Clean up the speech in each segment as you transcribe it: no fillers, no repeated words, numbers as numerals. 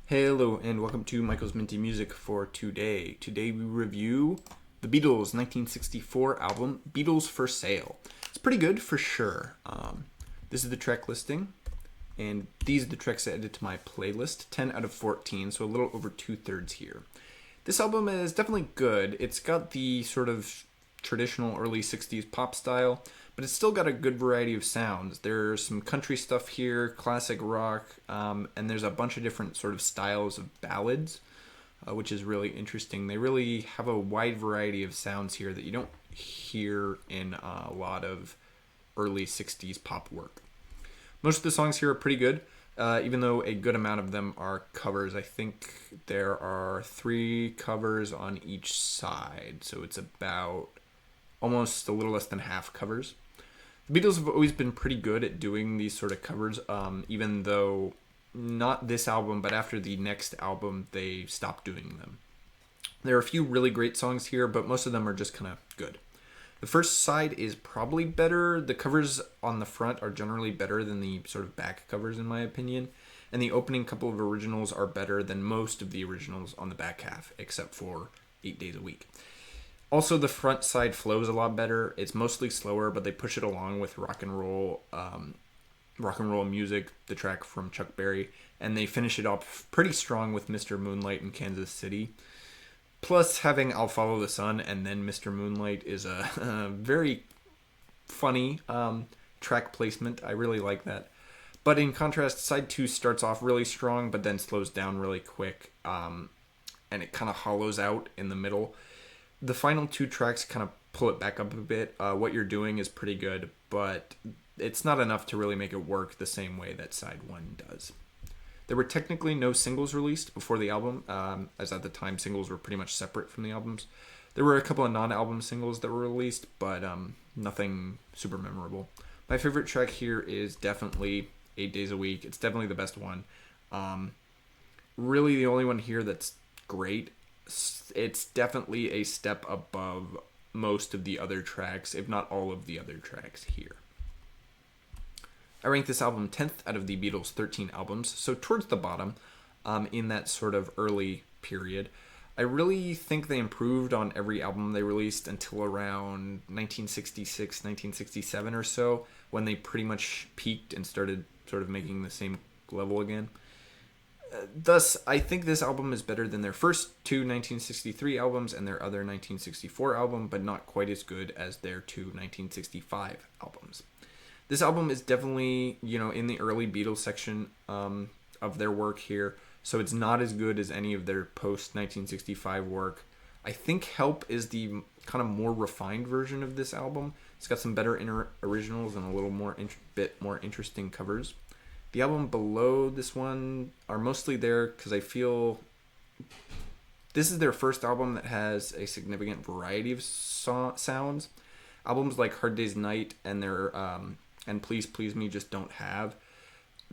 Hello and welcome to Michael's Minty Music for today. Today we review the Beatles' 1964 album, Beatles for Sale. It's pretty good for sure. This is the track listing, and these are the tracks I added to my playlist, 10 out of 14, so a little over 2/3 here. This album is definitely good. It's got the sort of traditional early 60s pop style, but it's still got a good variety of sounds. There's some country stuff here, classic rock, and there's a bunch of different sort of styles of ballads, which is really interesting. They really have a wide variety of sounds here that you don't hear in a lot of early 60s pop work. Most of the songs here are pretty good, even though a good amount of them are covers. I think there are 3 covers on each side, so it's about almost a little less than half covers. The Beatles have always been pretty good at doing these sort of covers, even though not this album, but after the next album, they stopped doing them. There are a few really great songs here, but most of them are just kind of good. The first side is probably better. The covers on the front are generally better than the sort of back covers, in my opinion. And the opening couple of originals are better than most of the originals on the back half, except for 8 Days a Week. Also, the front side flows a lot better. It's mostly slower, but they push it along with rock and roll music, the track from Chuck Berry, and they finish it off pretty strong with Mr. Moonlight in Kansas City. Plus, having I'll Follow the Sun and then Mr. Moonlight is a very funny track placement. I really like that. But in contrast, side 2 starts off really strong, but then slows down really quick, and it kind of hollows out in the middle. The final 2 tracks kind of pull it back up a bit. What You're Doing is pretty good, but it's not enough to really make it work the same way that side 1 does. There were technically no singles released before the album, as at the time singles were pretty much separate from the albums. There were a couple of non-album singles that were released, but nothing super memorable. My favorite track here is definitely 8 Days a Week. It's definitely the best one. Really the only one here that's great. It's definitely a step above most of the other tracks, if not all of the other tracks here. I rank this album 10th out of the Beatles' 13 albums, so towards the bottom in that sort of early period. I really think they improved on every album they released until around 1966, 1967 or so, when they pretty much peaked and started sort of making the same level again. Thus, I think this album is better than their first 2 1963 albums and their other 1964 album, but not quite as good as their 2 1965 albums. This album is definitely, in the early Beatles section of their work here, so it's not as good as any of their post-1965 work. I think Help is the kind of more refined version of this album. It's got some better originals and a little more bit more interesting covers. The album below this one are mostly there because I feel this is their first album that has a significant variety of sounds. Albums like Hard Day's Night and their and Please Please Me just don't have.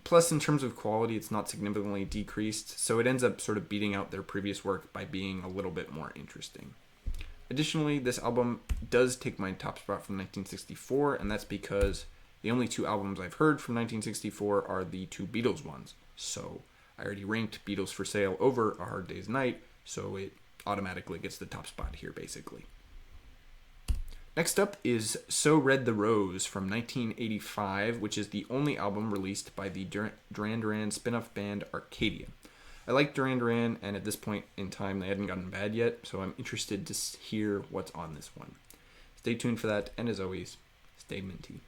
Plus, in terms of quality, it's not significantly decreased, so it ends up sort of beating out their previous work by being a little bit more interesting. Additionally, this album does take my top spot from 1964, and that's because the only 2 albums I've heard from 1964 are the 2 Beatles ones. So I already ranked Beatles for Sale over A Hard Day's Night, so it automatically gets the top spot here, basically. Next up is So Red the Rose from 1985, which is the only album released by the Duran Duran spin-off band Arcadia. I like Duran Duran, and at this point in time, they hadn't gotten bad yet, so I'm interested to hear what's on this one. Stay tuned for that, and as always, stay minty.